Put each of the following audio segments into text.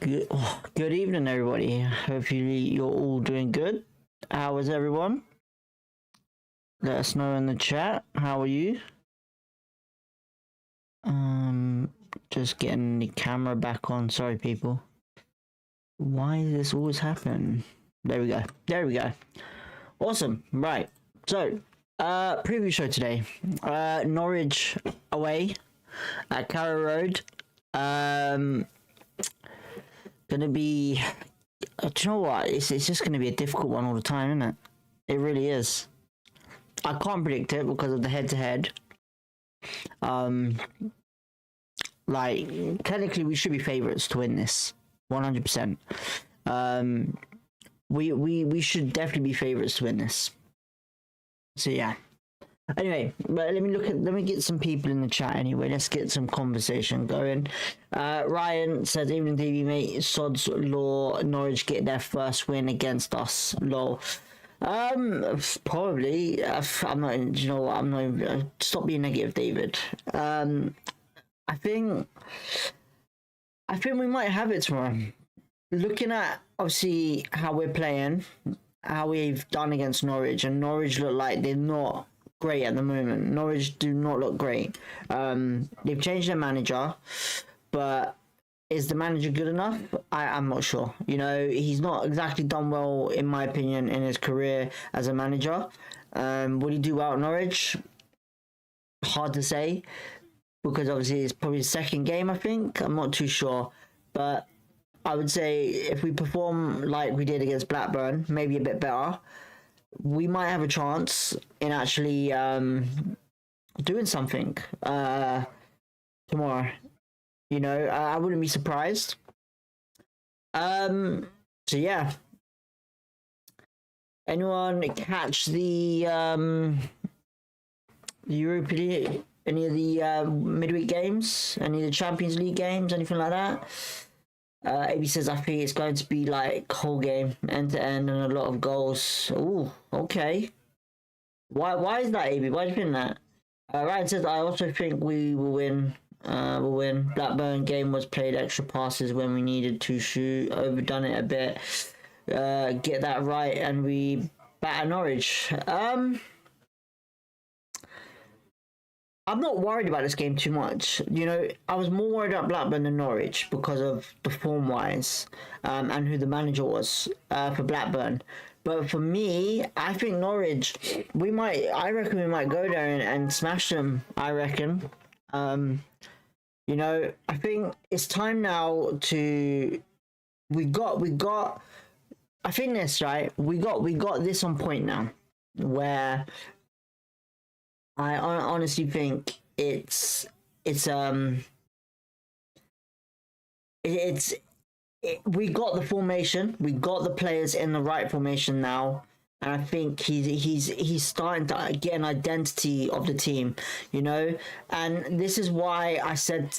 Good evening, everybody. Hopefully, you're all doing good. How is everyone? Let us know in the chat. How are you? Just getting the camera back on. Sorry, people. Why does this always happen? There we go. There we go. Awesome. Right. So, preview show today. Norwich away at Carrow Road. Gonna be. Do you know what? It's just gonna be a difficult one all the time, isn't it? It really is. I can't predict it because of the head-to-head. Like technically, we should be favourites to win this, 100%. We should definitely be favourites to win this. So yeah. Anyway, but let me get some people in the chat anyway. Let's get some conversation going. Ryan says, evening DB mate, Sod's Law, Norwich get their first win against us. Lol. Probably. I'm not, you know what, I'm not even, stop being negative, David. I think we might have it tomorrow. Looking at obviously how we're playing, how we've done against Norwich, and Norwich look like they're not great at the moment. Norwich do not look great. They've changed their manager, but is the manager good enough? I'm not sure. You know, he's not exactly done well, in my opinion, in his career as a manager. Will he do well at Norwich? Hard to say, because obviously it's probably his second game, I think. I'm not too sure, but I would say if we perform like we did against Blackburn, maybe a bit better, we might have a chance in actually doing something tomorrow. You know, I wouldn't be surprised. So yeah. Anyone catch the Europa League, any of the midweek games, any of the Champions League games, anything like that? AB says, I think it's going to be like whole game, end to end, and a lot of goals. Ooh, okay. Why is that, AB? Why do you think that? Ryan says, I also think we will win. We'll win. Blackburn game was played extra passes when we needed to shoot. Overdone it a bit. Get that right, and we batter Norwich. I'm not worried about this game too much. You know, I was more worried about Blackburn than Norwich because of the form-wise and who the manager was for Blackburn. But for me, I think Norwich, I reckon we might go there and smash them, I reckon. You know, I think it's time now to, I think this, right? We got this on point now, where I honestly think we got the formation, we got the players in the right formation now, and I think he's starting to get an identity of the team, you know. And this is why I said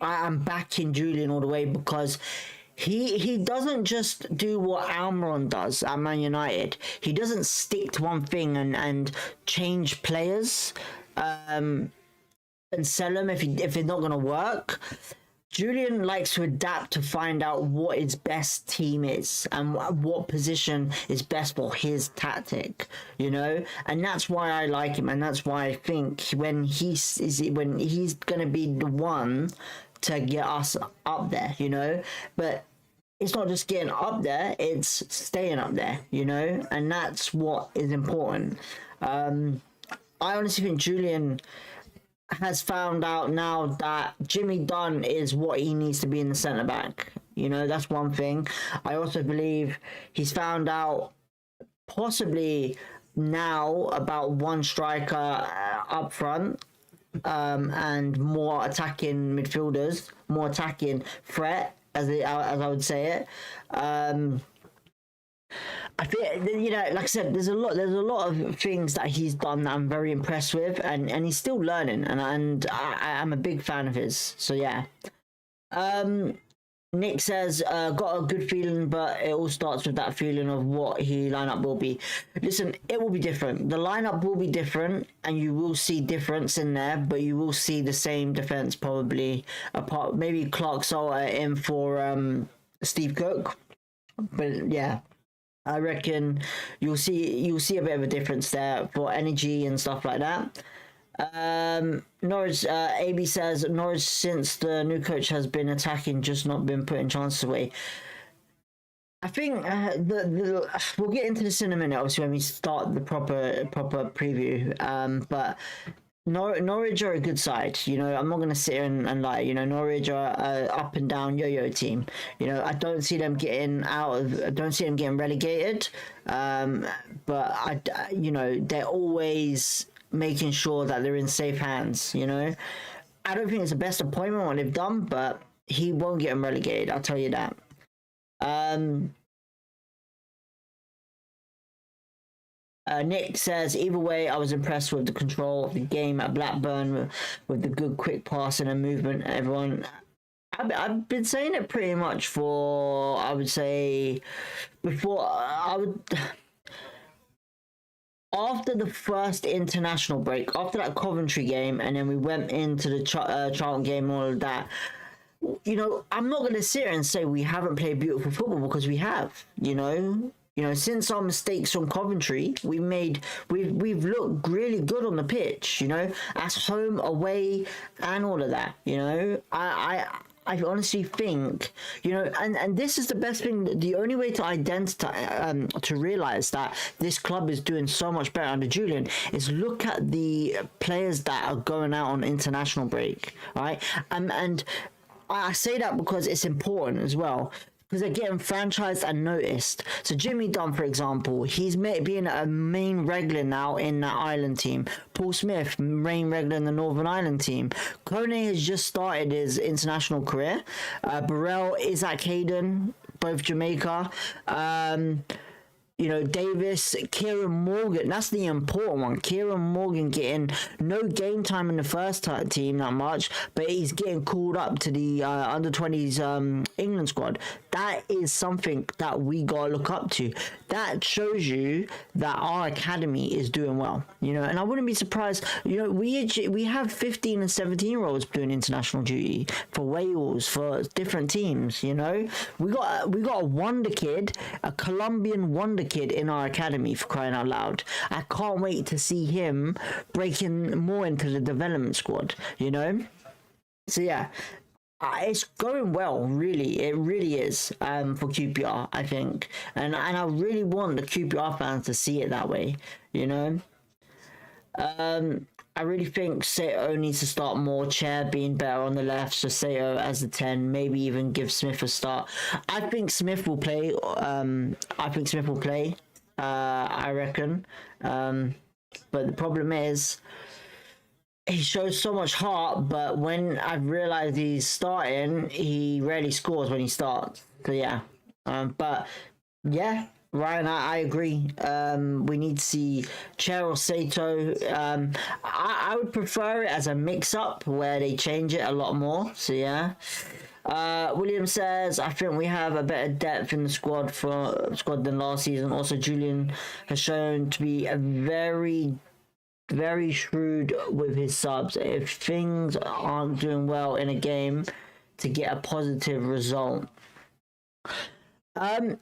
I'm backing Julian all the way, because he doesn't just do what Almiron does at Man United. He doesn't stick to one thing and change players and sell them if they're not going to work. Julian likes to adapt to find out what his best team is and what position is best for his tactic, you know. And that's why I like him, and that's why I think when he's going to be the one to get us up there, you know. But it's not just getting up there, it's staying up there, you know, and that's what is important. I honestly think Julian has found out now that Jimmy Dunn is what he needs to be in the centre back, you know. That's one thing. I also believe he's found out possibly now about one striker up front, and more attacking midfielders, more attacking threat, as I would say it. I think, you know, like I said, there's a lot of things that he's done that I'm very impressed with, and he's still learning, and I'm a big fan of his. So yeah. Nick says, got a good feeling, but it all starts with that feeling of what his lineup will be. Listen, it will be different. The lineup will be different, and you will see difference in there, but you will see the same defense probably, apart maybe Clark Salter in for Steve Cook. But yeah, I reckon you'll see a bit of a difference there for energy and stuff like that. Norwich, AB says Norwich since the new coach has been attacking, just not been putting chances away. I think we'll get into this in a minute, obviously, when we start the proper preview. But Norwich are a good side. You know, I'm not going to sit here and lie. You know, Norwich are a up and down yo-yo team. You know, I don't see them getting relegated. But you know, they're always making sure that they're in safe hands. You know, I don't think it's the best appointment what they've done, but he won't get them relegated. I'll tell you that. Nick says, either way, I was impressed with the control of the game at Blackburn with the good quick passing and movement. Everyone, I've been saying it pretty much for, I would say, after the first international break, after that Coventry game, and then we went into the Charlton game and all of that. You know, I'm not going to sit here and say we haven't played beautiful football, because we have. You know, since our mistakes from Coventry, we've looked really good on the pitch. You know, at home, away, and all of that. You know, I honestly think, you know, and this is the best thing. The only way to identify, to realize that this club is doing so much better under Julian is look at the players that are going out on international break, right? And I say that because it's important as well, because they're getting franchised and noticed. So Jimmy Dunn, for example, he's being a main regular now in that Ireland team. Paul Smith, main regular in the Northern Ireland team. Kone has just started his international career. Burrell, Isaac Hayden, both Jamaica. You know, Davis, Kieran Morgan, that's the important one. Kieran Morgan getting no game time in the first team that much, but he's getting called up to the under-20s England squad. That is something that we got to look up to. That shows you that our academy is doing well, you know, and I wouldn't be surprised, you know, we have 15 and 17-year-olds doing international duty for Wales, for different teams, you know. We got a wonder kid, a Colombian wonder kid in our academy, for crying out loud. I can't wait to see him breaking more into the development squad, you know. So yeah, it's going well, really. It really is, for QPR, I think, and I really want the QPR fans to see it that way, you know. I really think Sato needs to start more. Chair being better on the left, so Sato as the 10, maybe even give Smith a start. I think Smith will play. I reckon. But the problem is, he shows so much heart, but when I've realized he's starting, he rarely scores when he starts. So yeah. But yeah, Ryan, I agree. We need to see Chair or Sato. I would prefer it as a mix-up where they change it a lot more. So yeah. William says, I think we have a better depth in the squad than last season. Also, Julian has shown to be a very shrewd with his subs. If things aren't doing well in a game, to get a positive result. I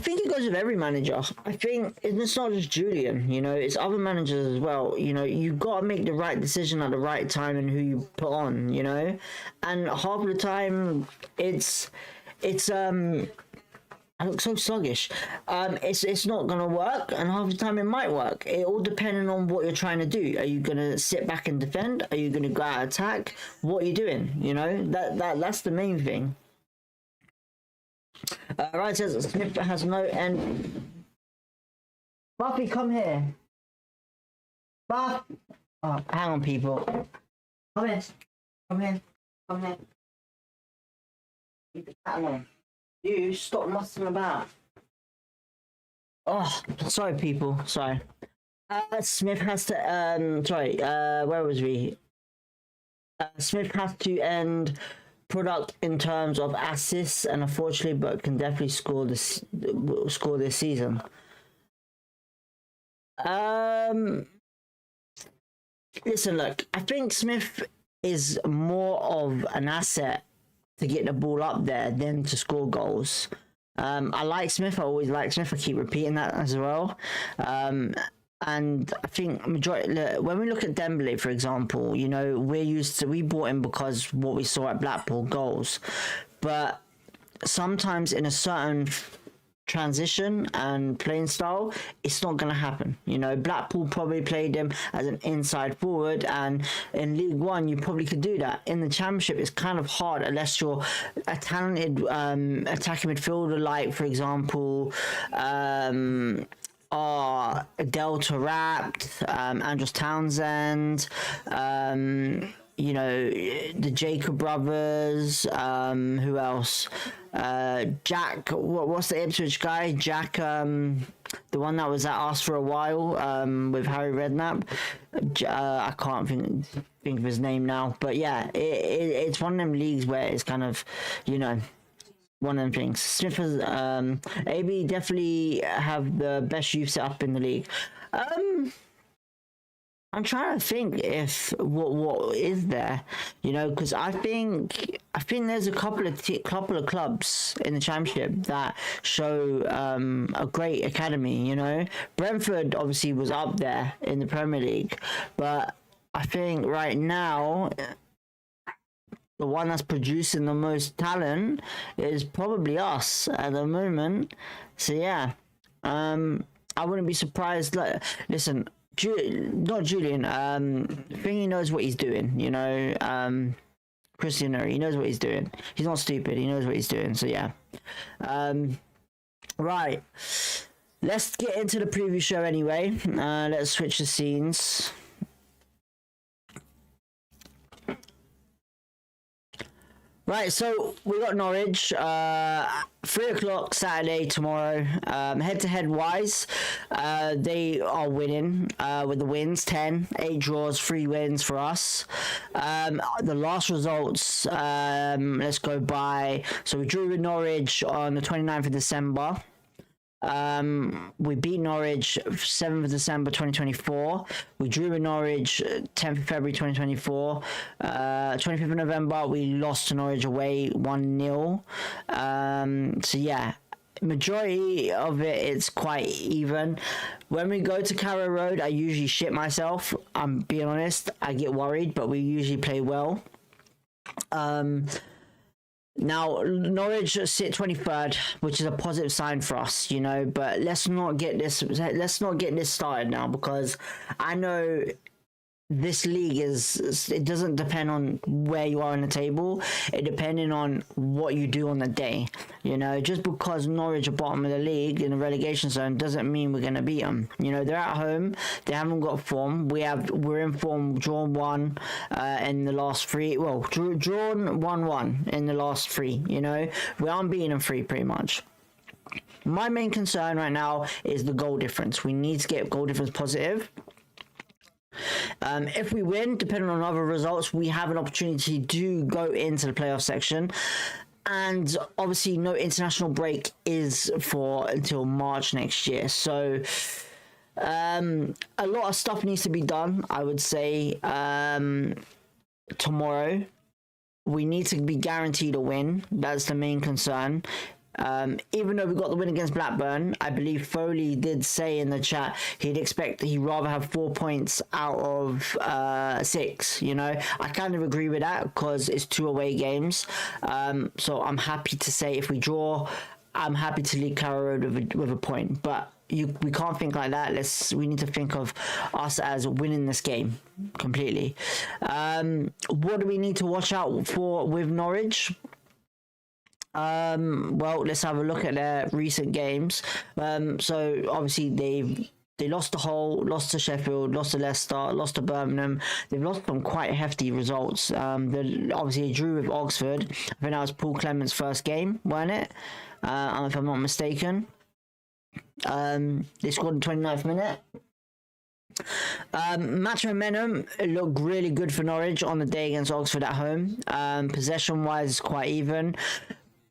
think it goes with every manager. I think it's not just Julian, you know, it's other managers as well. You know, you've got to make the right decision at the right time and who you put on, you know. And half of the time, it's I look so sluggish. It's not gonna work, and half the time it might work. It all depending on what you're trying to do. Are you gonna sit back and defend? Are you gonna go out and attack? What are you doing? You know, that's the main thing. Ryan says Smith has no end. Buffy, come here. Buff. Oh, hang on, people. Come here. Come here. Come here. Keep the cat alone. You stop mussing about. Oh, sorry, people. Sorry. Smith has to. Where was we? Smith has to end product in terms of assists, and unfortunately, but can definitely score this season. Listen, look, I think Smith is more of an asset to get the ball up there than to score goals. I like Smith. I always like Smith. I keep repeating that as well. And I think when we look at Dembele, for example, you know, we bought him because what we saw at Blackpool, goals. But sometimes in a certain transition and playing style, it's not going to happen. You know, Blackpool probably played him as an inside forward, and in League One you probably could do that. In the Championship it's kind of hard unless you're a talented attacking midfielder, like for example Delta Rapt, Andros Townsend, you know, the Jacob brothers, who else? Jack, what's the Ipswich guy? Jack, the one that was at us for a while, with Harry Redknapp. I can't think of his name now, but yeah, it's one of them leagues where it's kind of, you know, one of them things. Smith has, AB definitely have the best youth set up in the league. I'm trying to think if what is there, you know, because I think there's a couple of clubs in the Championship that show a great academy. You know, Brentford obviously was up there in the Premier League, but I think right now the one that's producing the most talent is probably us at the moment. So yeah, I wouldn't be surprised. Listen. Not Julian. Thingy knows what he's doing. You know, Christian, he knows what he's doing. He's not stupid. He knows what he's doing. So yeah. Right. Let's get into the preview show anyway. Let's switch the scenes. Right, so we got Norwich, 3 o'clock Saturday tomorrow. Head-to-head wise, they are winning with the wins, 8 draws, 3 wins for us. The last results, let's go by. So we drew with Norwich on the 29th of December. We beat Norwich 7th of December 2024. We drew with Norwich 10th of February 2024. 25th of November we lost to Norwich away 1-0. So yeah, majority of it's quite even. When we go to Carrow Road, I usually shit myself. I'm being honest, I get worried, but we usually play well. Now, Norwich sit 23rd, which is a positive sign for us, you know, but let's not get this started now, because I know this league it doesn't depend on where you are in the table. It depending on what you do on the day, you know. Just because Norwich are bottom of the league in the relegation zone doesn't mean we're going to beat them. You know, they're at home, they haven't got form. We're in form, drawn 1 in the last 3, well, drawn 1-1 in the last 3, you know. We aren't beating them 3 pretty much. My main concern right now is the goal difference. We need to get goal difference positive. If we win, depending on other results, we have an opportunity to go into the playoff section, and obviously no international break is until March next year. So a lot of stuff needs to be done, I would say. Tomorrow we need to be guaranteed a win. That's the main concern. Even though we got the win against Blackburn, I believe Foley did say in the chat he'd rather have 4 points out of 6, you know. I kind of agree with that because it's 2 away games. So I'm happy to say if we draw, I'm happy to lead Carrow Road with a point. But we can't think like that. We need to think of us as winning this game completely. What do we need to watch out for with Norwich? Well, let's have a look at their recent games. So obviously they lost to Hull, lost to Sheffield, lost to Leicester, lost to Birmingham. They've lost some quite hefty results. Obviously they drew with Oxford. I think that was Paul Clement's first game, weren't it? If I'm not mistaken. They scored in the 29th minute. Match momentum, it looked really good for Norwich on the day against Oxford at home. Possession wise, quite even.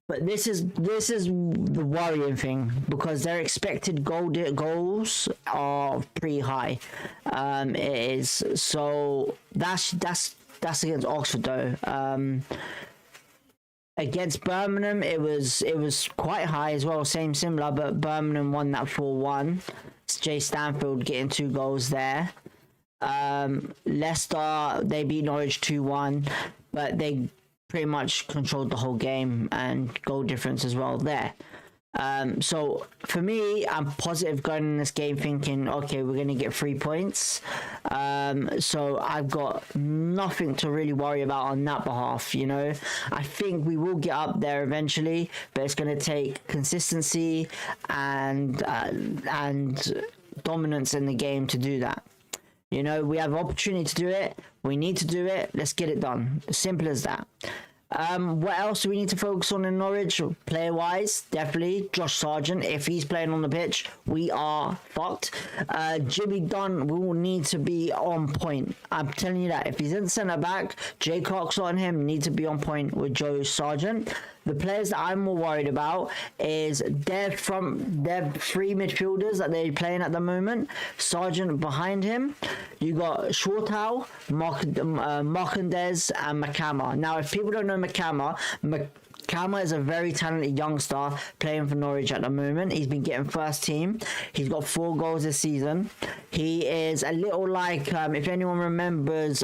But this is the worrying thing, because their expected goals are pretty high. It is, so that's against Oxford though. Against Birmingham, it was quite high as well, similar, but Birmingham won that 4-1. Jay Stanfield getting 2 goals there. Leicester, they beat Norwich 2-1, but they pretty much controlled the whole game and goal difference as well there. So for me, I'm positive going in this game thinking, okay, we're going to get 3 points. So I've got nothing to really worry about on that behalf, you know. I think we will get up there eventually, but it's going to take consistency and dominance in the game to do that. You know, we have opportunity to do it. We need to do it. Let's get it done. Simple as that. What else do we need to focus on in Norwich? Player wise, definitely Josh Sargent. If he's playing on the pitch, we are fucked. Jimmy Dunn will need to be on point. I'm telling you that. If he's in centre back, Jay Clark's on him, need to be on point with Joe Sargent. The players that I'm more worried about is their 3 midfielders that they're playing at the moment. Sargent behind him. You got Shortau, Markandez, and McCammer. Now, if people don't know McCammer is a very talented youngster playing for Norwich at the moment. He's been getting first team. He's got 4 goals this season. He is a little like, if anyone remembers,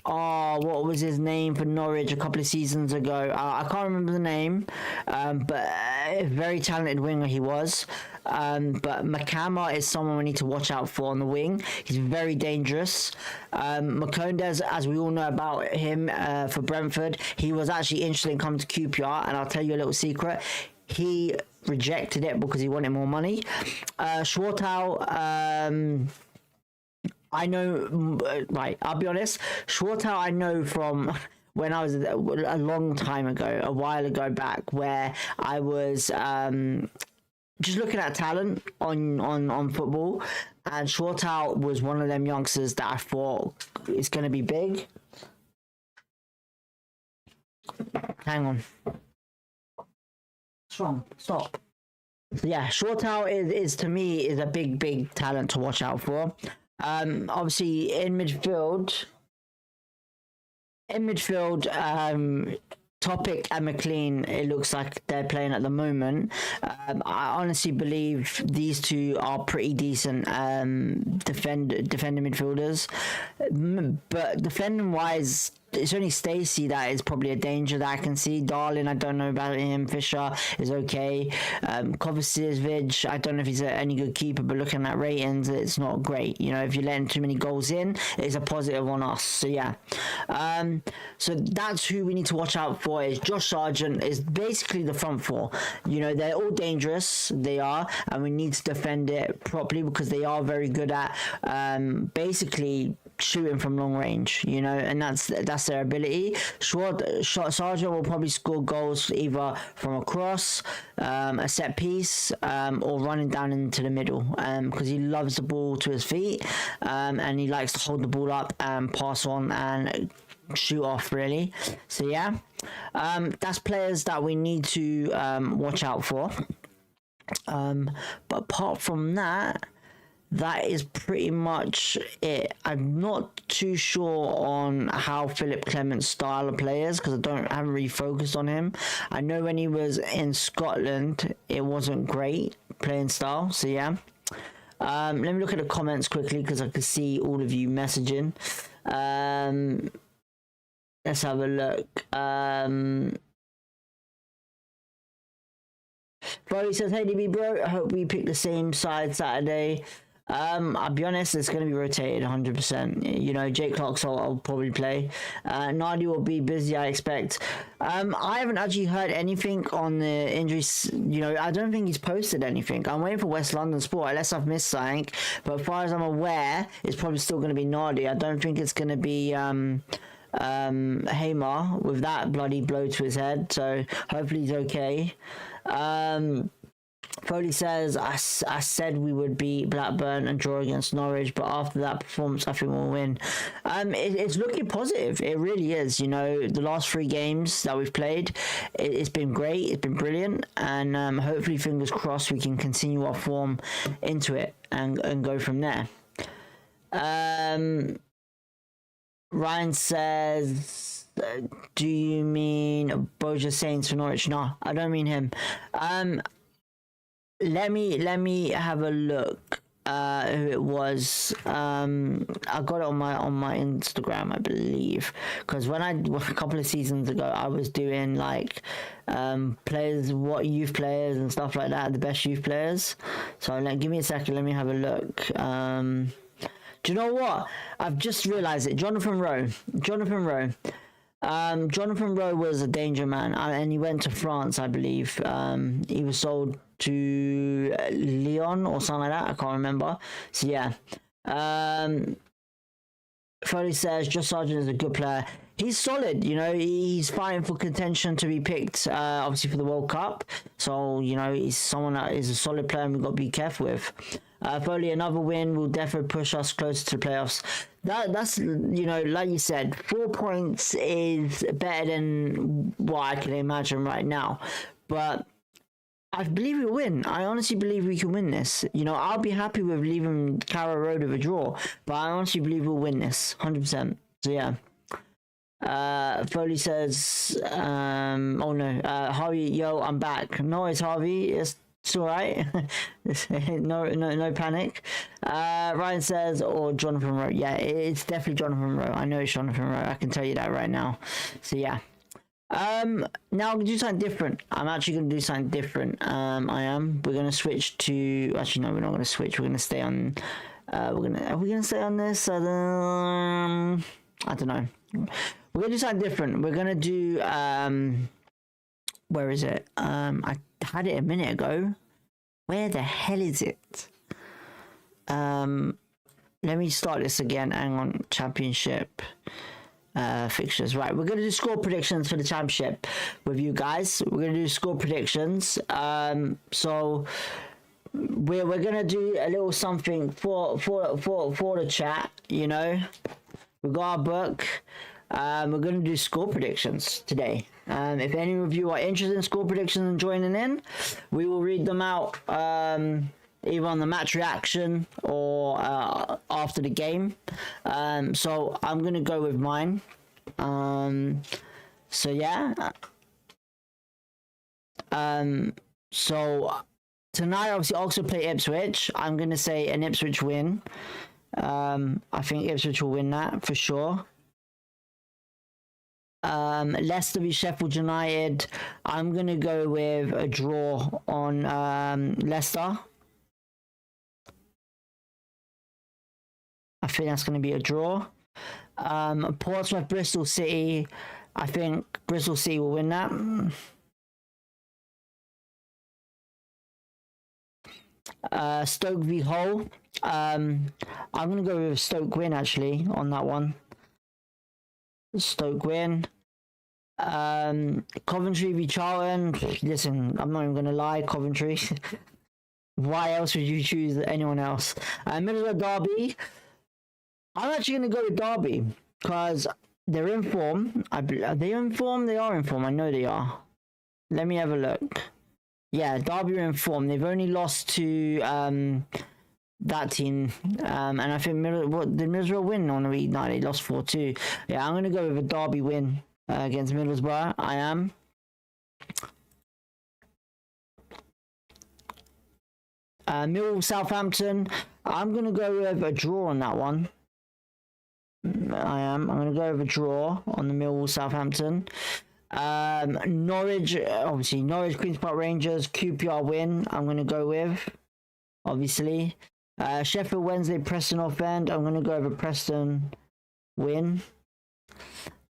what was his name for Norwich a couple of seasons ago? I can't remember the name, but a very talented winger he was. But McCammer is someone we need to watch out for on the wing. He's very dangerous. Markandez, as we all know about him for Brentford, he was actually interested in coming to QPR, and I'll tell you a little secret. He rejected it because he wanted more money. Shortau, I know, right, I'll be honest, Shortau I know from when I was a long time ago, a while ago back, where I was just looking at talent on football, and Shortau was one of them youngsters that I thought is going to be big. Hang on. What's wrong? Stop. So yeah, Shortau is to me is a big talent to watch out for. Obviously in midfield, Topic and McLean, it looks like they're playing at the moment. I honestly believe these two are pretty decent defending midfielders, but defending wise, it's only Stacey that is probably a danger that I can see. Darling, I don't know about him. Fisher is okay. Kovacic, I don't know if he's any good keeper, but looking at ratings, it's not great. You know, if you're letting too many goals in, it's a positive on us. So yeah, so that's who we need to watch out for. Is Josh Sargent is basically the front 4. You know, they're all dangerous. They are, and we need to defend it properly because they are very good at basically shooting from long range, you know, and that's their ability. Sargent will probably score goals either from a cross, a set piece, or running down into the middle, because he loves the ball to his feet, and he likes to hold the ball up and pass on and shoot off, really. So yeah, that's players that we need to watch out for. But apart from that, that is pretty much it. I'm not too sure on how Philip Clement's style of players because I haven't really focused on him. I know when he was in Scotland, it wasn't great playing style. So yeah, let me look at the comments quickly because I can see all of you messaging. Let's have a look. Chloe says, "Hey DB bro, I hope we pick the same side Saturday." I'll be honest, it's going to be rotated 100%. You know, Jake Clark's I'll probably play. Nardi will be busy, I expect. I haven't actually heard anything on the injuries. You know, I don't think he's posted anything. I'm waiting for West London Sport, unless I've missed something. But as far as I'm aware, it's probably still going to be Nardi. I don't think it's going to be Hamar with that bloody blow to his head. So hopefully he's okay. Foley says, I said we would beat Blackburn and draw against Norwich, but after that performance, I think we'll win. It's looking positive. It really is. You know, the last 3 games that we've played, it's been great. It's been brilliant. And hopefully, fingers crossed, we can continue our form into it and go from there. Ryan says... Do you mean Boja Saints for Norwich? No, I don't mean him. Let me have a look. Who it was? I got it on my Instagram, I believe, because when a couple of seasons ago, I was doing like players, what youth players and stuff like that, the best youth players. So give me a second. Let me have a look. Do you know what? I've just realised it. Jonathan Rowe. Jonathan Rowe was a danger man, and he went to France, I believe. He was sold to Lyon or something like that. I can't remember. So yeah. Foley says Josh Sargent is a good player. He's solid, you know. He's fighting for contention to be picked, obviously for the World Cup. So you know, he's someone that is a solid player, and we've got to be careful with. Foley, another win will definitely push us closer to playoffs. That's, you know, like you said, 4 points is better than what I can imagine right now. But I believe we'll win. I honestly believe we can win this. You know, I'll be happy with leaving Carrow Road with a draw, but I honestly believe we'll win this 100%. So yeah. Foley says, oh no, Harvey, yo, I'm back. No, it's Harvey. It's all right. no panic. Ryan says, or Jonathan Rowe. Yeah, it's definitely Jonathan Rowe. I know it's Jonathan Rowe. I can tell you that right now. So yeah. Now I'm gonna do something different. I'm actually gonna do something different. We're gonna switch to. Actually, no, we're not gonna switch. We're gonna stay on. Are we gonna stay on this? I don't know. We're gonna do something different. We're gonna do. Where is it? I had it a minute ago. Where the hell is it? Let me start this again. Hang on. Championship fixtures. Right, we're gonna do score predictions for the championship with you guys. We're gonna do score predictions. So we're gonna do a little something for the chat. You know, we got our book. We're going to do score predictions today. If any of you are interested in score predictions and joining in, we will read them out either on the match reaction or after the game. So I'm going to go with mine. So yeah. So tonight, obviously, Oxford play Ipswich. I'm going to say an Ipswich win. I think Ipswich will win that for sure. Leicester v Sheffield United. I'm going to go with a draw on Leicester. I think that's going to be a draw. Portsmouth Bristol City. I think Bristol City will win that. Stoke v Hull. I'm going to go with Stoke win actually on that one. Stoke win. Coventry v Charlton. Listen, I'm not even going to lie, Coventry. Why else would you choose anyone else? Middlesbrough Derby. I'm actually going to go with Derby because they're in form. Are they in form? They are in form. I know they are. Let me have a look. Yeah, Derby are in form. They've only lost to that team, and I think did Middlesbrough win on the week? No, they lost 4-2. Yeah, I'm going to go with a Derby win against Middlesbrough. I am. Millwall Southampton. I'm going to go with a draw on that one. I'm going to go with a draw on the Millwall Southampton. Norwich, obviously, Norwich Queen's Park Rangers, QPR win. I'm going to go with, obviously. Sheffield Wednesday, Preston North End. I'm going to go with a Preston win.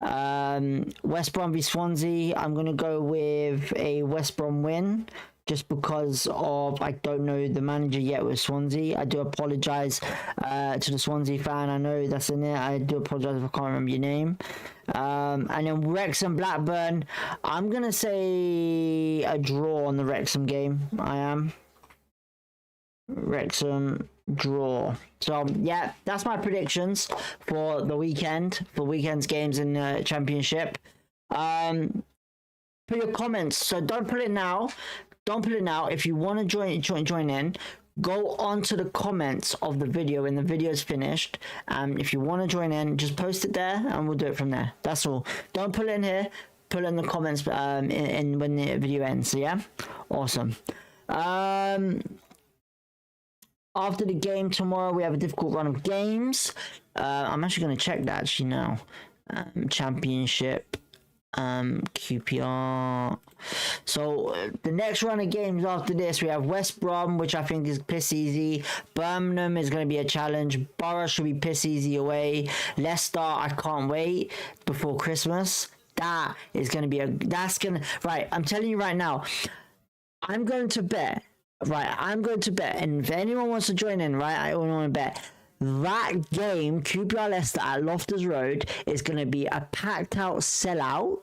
West Brom v Swansea. I'm going to go with a West Brom win. Just because of, I don't know the manager yet with Swansea. I do apologise to the Swansea fan. I know that's in there. I do apologise if I can't remember your name. And then Wrexham Blackburn. I'm going to say a draw on the Wrexham game. I am. Wrexham draw. So, yeah, that's my predictions for the weekend. For weekend's games in the Championship. Put your comments. So don't put it now. Don't put it now. If you want to join in, go onto the comments of the video when the video is finished. If you want to join in, just post it there and we'll do it from there. That's all. Don't put it in here, put it in the comments in when the video ends. So yeah, awesome. After the game tomorrow, we have a difficult run of games. I'm actually going to check that actually now. Championship, QPR. So the next run of games after this, we have West Brom, which I think is piss easy. Birmingham is going to be a challenge. Borough should be piss easy away. Leicester, I can't wait before Christmas. That is going to be right, I'm telling you right now, I'm going to bet, and if anyone wants to join in, right, I want to bet that game, QPR Leicester at Loftus Road, is going to be a packed out sellout.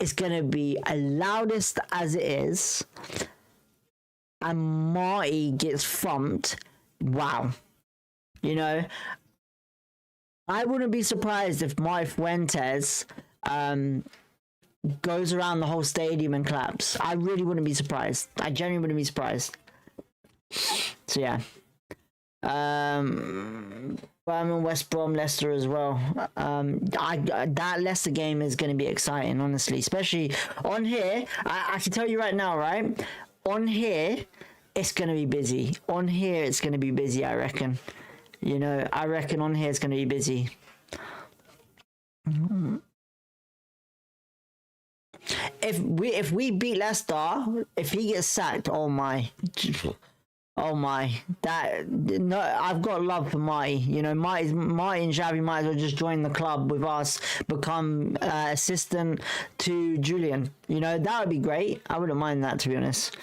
It's going to be as loudest as it is, and Marty gets thumped. Wow. You know, I wouldn't be surprised if Marty Fuentes goes around the whole stadium and claps. I really wouldn't be surprised. I genuinely wouldn't be surprised. So yeah. Birmingham, West Brom, Leicester as well. That Leicester game is going to be exciting, honestly, especially on here. I can tell you right now, right? On here, it's going to be busy. On here, it's going to be busy, I reckon. You know, I reckon on here it's going to be busy. If we beat Leicester, if he gets sacked, oh my, no, I've got love for Marty. You know, Marty and Xavi might as well just join the club with us, become assistant to Julian. You know, that would be great. I wouldn't mind that, to be honest.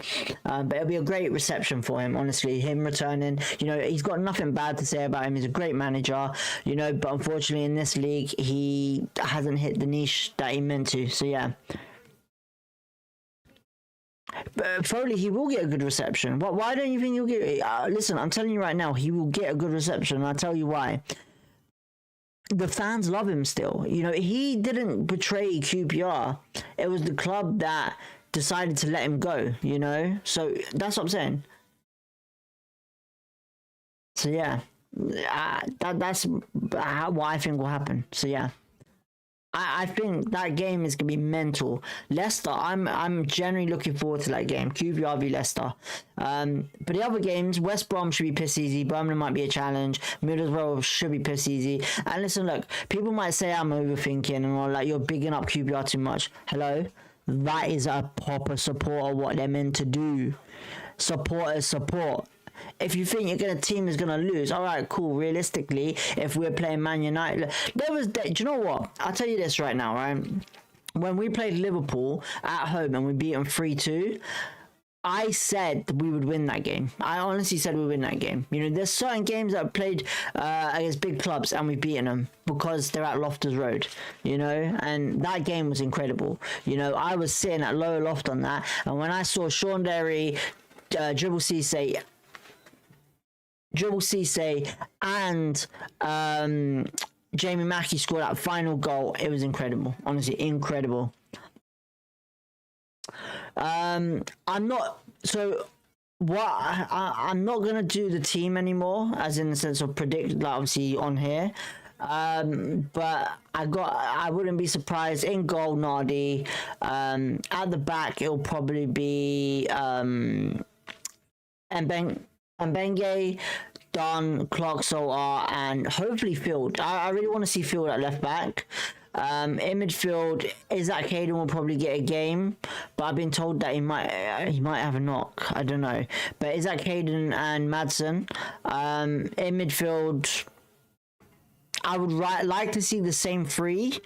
But it'll be a great reception for him, honestly. Him returning, you know, he's got nothing bad to say about him. He's a great manager, you know, but unfortunately in this league, he hasn't hit the niche that he meant to. So yeah. But Foley, he will get a good reception. Why don't you think he'll get... listen, I'm telling you right now, he will get a good reception, and I'll tell you why. The fans love him still. You know, he didn't betray QPR. It was the club that decided to let him go, you know? So, that's what I'm saying. So, yeah. That's what I think will happen. So, yeah. I think that game is gonna be mental. Leicester, I'm generally looking forward to that game. QPR v Leicester. But the other games, West Brom should be piss easy. Birmingham might be a challenge. Middlesbrough should be piss easy. And listen, look, people might say I'm overthinking and all, like, you're bigging up QPR too much. Hello, that is a proper supporter, what they're meant to do. Supporters support. If you think your team is gonna lose, all right, cool. Realistically, if we're playing Man United, do you know what? I'll tell you this right now, right? When we played Liverpool at home and we beat them 3-2, I said we would win that game. I honestly said we would win that game. You know, there's certain games that I've played against big clubs and we've beaten them because they're at Loftus Road, you know, and that game was incredible. You know, I was sitting at lower loft on that, and when I saw Sean Derry, Dribble Cisse and Jamie Mackey scored that final goal, it was incredible. Honestly, incredible. I'm not gonna do the team anymore, as in the sense of predict, like obviously on here. But I wouldn't be surprised in goal, Nardi. At the back it'll probably be Mbenge, Don, Clark, Solar, and hopefully Field. I really want to see Field at left back. In midfield, Isaac Hayden will probably get a game, but I've been told that he might have a knock. I don't know. But Isaac Hayden and Madsen. In midfield, I would like to see the same three,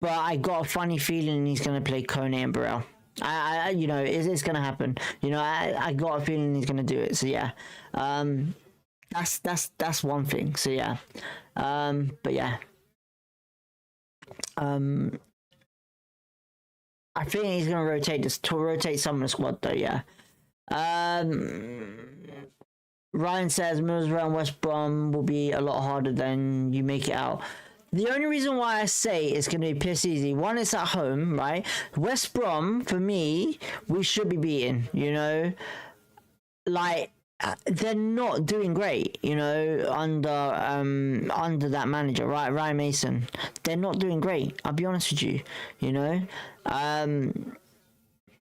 but I got a funny feeling he's going to play Kone and Burrell. I you know, it's gonna happen. You know, I got a feeling he's gonna do it. So yeah, that's one thing. So yeah, but yeah, I think he's gonna rotate some of the squad though. Yeah. Ryan says Middlesbrough and West Brom will be a lot harder than you make it out. The only reason why I say it's going to be piss easy, one, it's at home, right? West Brom, for me, we should be beating, you know? Like, they're not doing great, you know, under that manager, right, Ryan Mason. They're not doing great. I'll be honest with you, you know.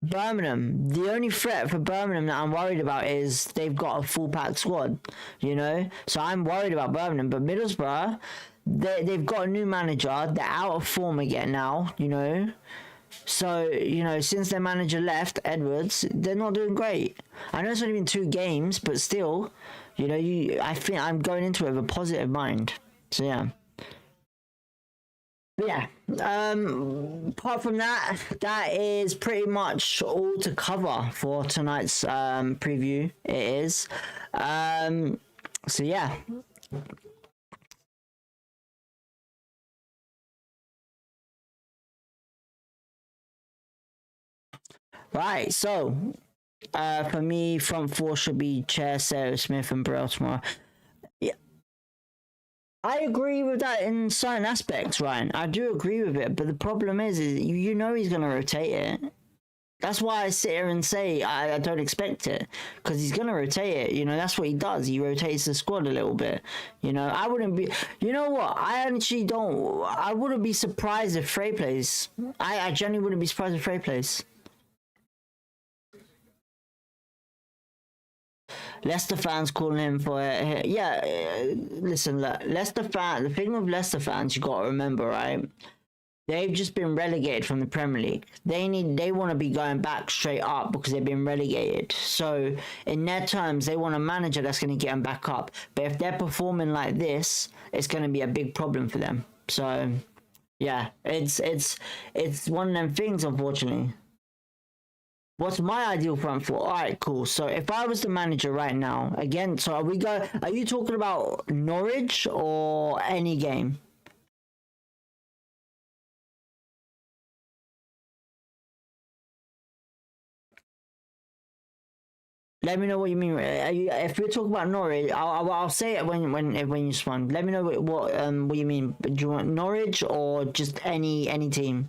Birmingham, the only threat for Birmingham that I'm worried about is they've got a full pack squad, you know. So I'm worried about Birmingham, but Middlesbrough, they've got a new manager. They're out of form again now, you know. So, you know, since their manager left, Edwards, they're not doing great. I know it's only been 2 games, but still, you know, I think I'm going into it with a positive mind. So, yeah. But yeah, apart from that, that is pretty much all to cover for tonight's preview. It is. So, yeah. Right, so for me, front 4 should be Chair, Sarah Smith, and Burrell tomorrow. Yeah, I agree with that in certain aspects, Ryan. I do agree with it, but the problem is you know he's going to rotate it. That's why I sit here and say I don't expect it, because he's going to rotate it. You know, that's what he does. He rotates the squad a little bit. You know, I wouldn't be... You know what? I actually don't... I wouldn't be surprised if Frey plays. I genuinely wouldn't be surprised if Frey plays. Leicester fans calling him for listen, look, Leicester fan. The thing with Leicester fans, you got to remember, right? They've just been relegated from the Premier League. They want to be going back straight up because they've been relegated. So in their terms, they want a manager that's going to get them back up. But if they're performing like this, it's going to be a big problem for them. So yeah, it's one of them things, unfortunately. What's my ideal front 4? All right, cool. So if I was the manager right now, again, so are you talking about Norwich or any game? Let me know what you mean. If we're talking about Norwich, I'll say it when you respond. Let me know what you mean. Do you want Norwich or just any team?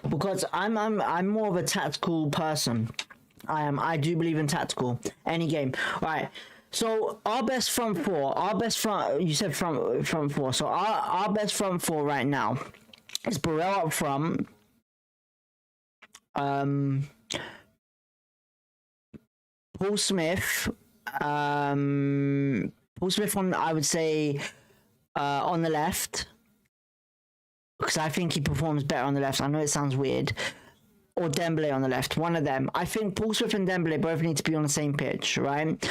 Because I'm more of a tactical person. I do believe in tactical. Any game. Alright. So our best front 4, you said front 4. So our best front 4 right now is Burrell up front. Paul Smith. Paul Smith on, I would say, on the left. Because I think he performs better on the left. I know it sounds weird. Or Dembele on the left. One of them. I think Paul Smith and Dembele both need to be on the same pitch, right?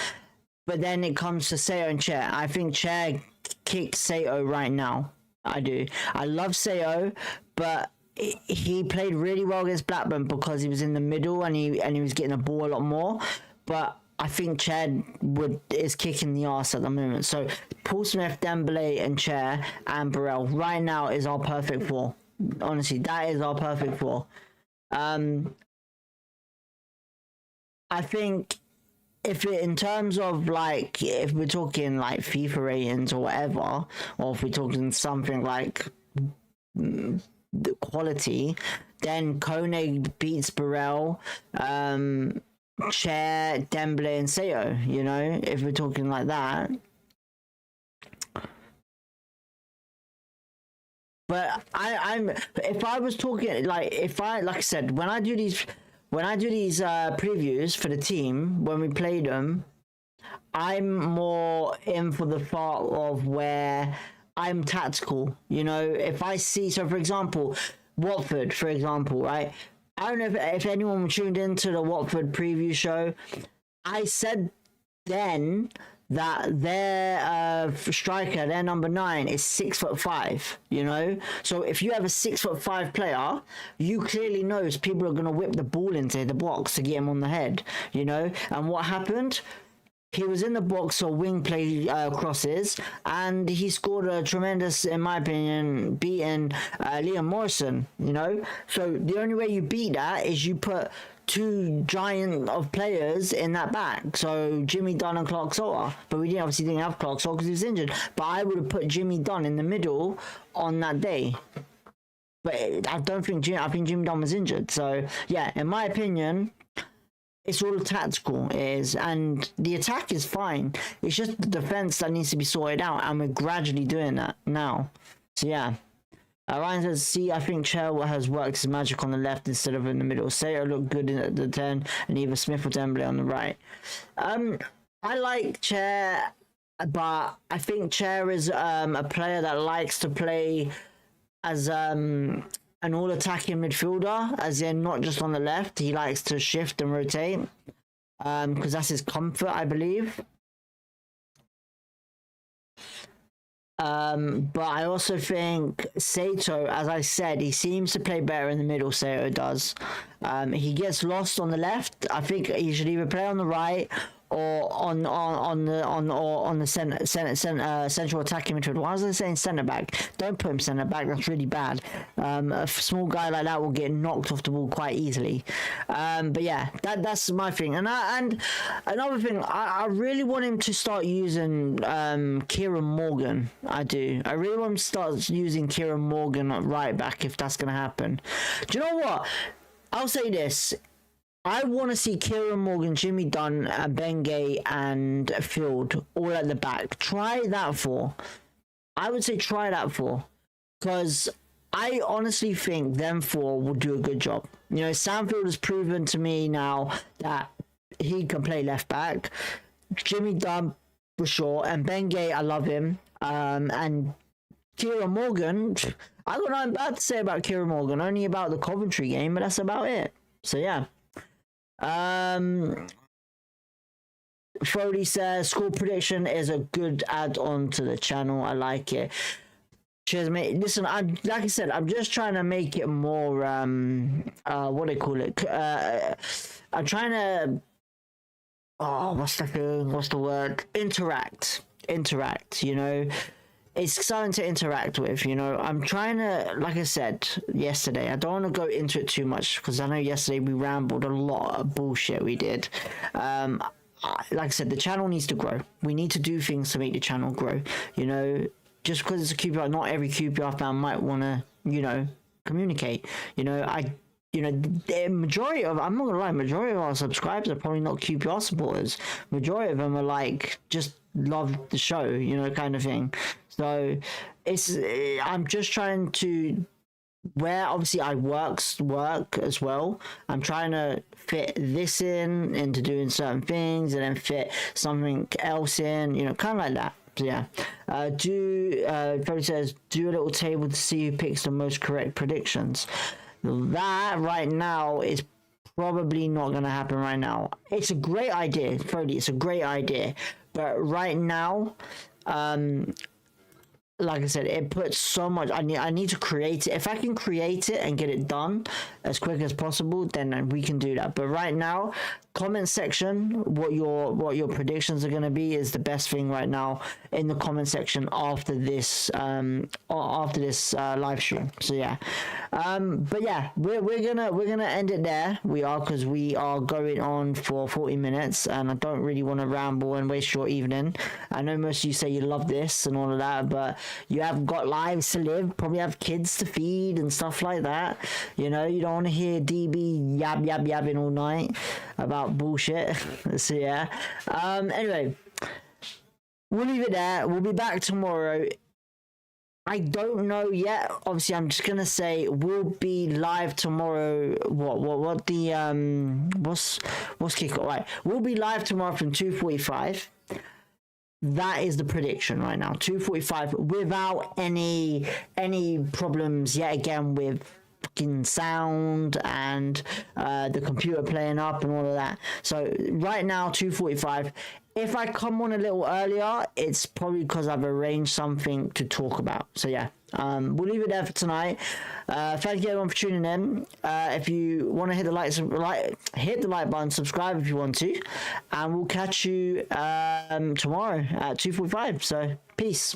But then it comes to Sayo and Chair. I think Chair kicks Sayo right now. I do. I love Sayo, but he played really well against Blackburn because he was in the middle and he was getting the ball a lot more. But I think Chad is kicking the arse at the moment. So Paul Smith, Dembele, and Chair and Burrell right now is our perfect 4. Honestly, that is our perfect 4. I think in terms of like, if we're talking like FIFA ratings or whatever, or if we're talking something like the quality, then Kone beats Burrell. Chair, Dembele, and Sayo, you know, if we're talking like that. But if I was talking like I said, when I do these previews for the team, when we play them, I'm more in for the part of where I'm tactical, you know. If I see, so for example, Watford, for example, right? I don't know if anyone tuned into the Watford preview show. I said then that their striker, their number 9, is 6'5", you know? So if you have a 6'5" player, you clearly know people are going to whip the ball into the box to get him on the head, you know? And what happened? He was in the box for wing play crosses, and he scored a tremendous, in my opinion, beating Liam Morrison, you know? So the only way you beat that is you put 2 giant of players in that back. So Jimmy Dunn and Clark Salter. But we obviously didn't have Clark Salter because he was injured. But I would have put Jimmy Dunn in the middle on that day. But I think Jimmy Dunn was injured. So, yeah, in my opinion, it's all tactical, it is, and the attack is fine. It's just the defense that needs to be sorted out, and we're gradually doing that now. So yeah. Ryan says, see, I think Chair has worked his magic on the left instead of in the middle. Sato looked good at the 10, and either Smith or Dembele on the right. I like Chair, but I think Chair is a player that likes to play as an all-attacking midfielder, as in not just on the left. He likes to shift and rotate, because that's his comfort, I believe. But I also think Sato, as I said, he seems to play better in the middle. Sato does. He gets lost on the left. I think he should either play on the right or on the central attacking midfield. Why was I saying centre back? Don't put him centre back. That's really bad. A small guy like that will get knocked off the ball quite easily. But yeah, that's my thing. And another thing, I really want him to start using Kieran Morgan. I do. I really want him to start using Kieran Morgan at right back if that's going to happen. Do you know what? I'll say this. I want to see Kieran Morgan, Jimmy Dunn, Benge, and Field all at the back. Try that for. I would say try that for. Because I honestly think them four will do a good job. You know, Samfield has proven to me now that he can play left back. Jimmy Dunn, for sure. And Benge, I love him. And Kieran Morgan, I got nothing bad to say about Kieran Morgan. Only about the Coventry game, but that's about it. So, yeah. Frody says score prediction is a good add-on to the channel. I like it. Cheers, mate. Listen, I'm like I said, I'm just trying to make it more what do they call it? I'm trying to what's the word? Interact, you know. It's something to interact with, you know. I'm trying to, like I said yesterday, I don't want to go into it too much because I know yesterday we rambled a lot of bullshit we did. Like I said, the channel needs to grow. We need to do things to make the channel grow, you know. Just because it's a QPR, not every QPR fan might want to, you know, communicate. You know, the majority of, I'm not gonna lie, majority of our subscribers are probably not QPR supporters. Majority of them are like, just love the show, you know, kind of thing. So I'm just trying to, where obviously I work as well, I'm trying to fit this into doing certain things and then fit something else in, you know, kind of like that. So yeah, Freddie says, do a little table to see who picks the most correct predictions. That right now is probably not going to happen right now. It's a great idea, Freddie, it's a great idea. But right now, like I said, it puts so much. I need to create it. If I can create it and get it done as quick as possible, then we can do that. But right now, comment section, what your predictions are going to be is the best thing right now in the comment section after this live stream. So yeah, but yeah, we're gonna end it there. We are, because we are going on for 40 minutes, and I don't really want to ramble and waste your evening. I know most of you say you love this and all of that, but you have got lives to live, probably have kids to feed and stuff like that. You know, you don't want to hear DB yabbing all night about bullshit. So yeah, anyway, we'll leave it there. We'll be back tomorrow. I don't know yet. Obviously, I'm just gonna say we'll be live tomorrow. What's kickoff? Right, we'll be live tomorrow from 2:45. That is the prediction right now, 2:45, without any problems yet again with fucking sound and the computer playing up and all of that. So right now 2:45. If I come on a little earlier, it's probably because I've arranged something to talk about. So yeah, we'll leave it there for tonight. Thank you everyone for tuning in. If you want to hit the like button, subscribe if you want to, and we'll catch you tomorrow at 2:45. So peace.